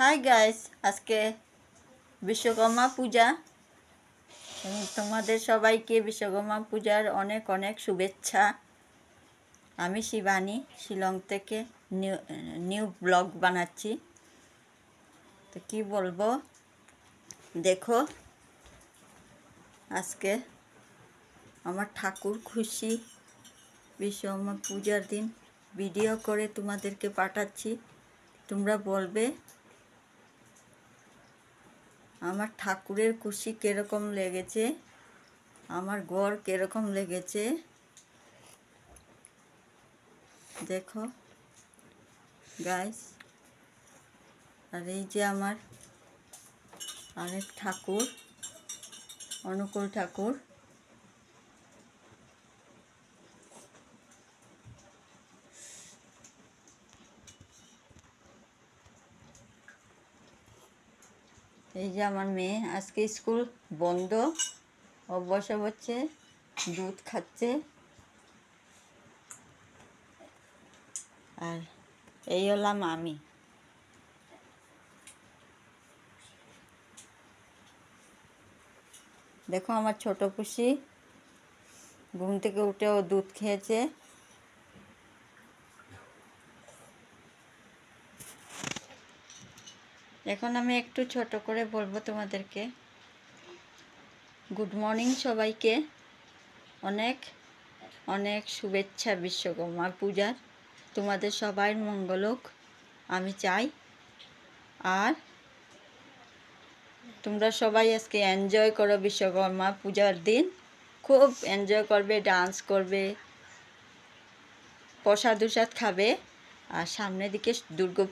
Hi guys, আজকে বিশ্বকর্মা পূজা। তোমাদের সবাইকে বিশ্বকর্মা পূজার অনেক অনেক শুভেচ্ছা। আমি শিবানী শিলং থেকে নিউ ব্লগ বানাচ্ছি। তো কি বলবো, দেখো আজকে আমার ঠাকুর খুশি বিশ্বকর্মা পূজার দিন ভিডিও করে তোমাদেরকে পাঠাচ্ছি। তোমরা বলবে আমার ঠাকুরের খুশি কীরকম লেগেছে, আমার ঘর কীরকম লেগেছে। দেখো গাইস, আর এই যে আমার আরেক ঠাকুর, অনুকূল ঠাকুর। এই যে আমার মেয়ে, আজকে স্কুল বন্ধ, ও বসে বসে দুধ খাচ্ছে। আর এই হলাম আমি। দেখো আমার ছোট খুশি ঘুম থেকে উঠে ও দুধ খেয়েছে। এখন আমি একটু ছোট করে বলবো তোমাদেরকে। গুড মর্নিং সবাইকে, অনেক অনেক শুভেচ্ছা বিশ্বকর্মা পূজার। তোমাদের সবার মঙ্গল হোক আমি চাই। আর তোমরা সবাই আজকে এনজয় করো বিশ্বকর্মা পূজার দিন, খুব এনজয় করবে, ডান্স করবে, প্রসাদ খাবে। আর সামনের দিকে দুর্গা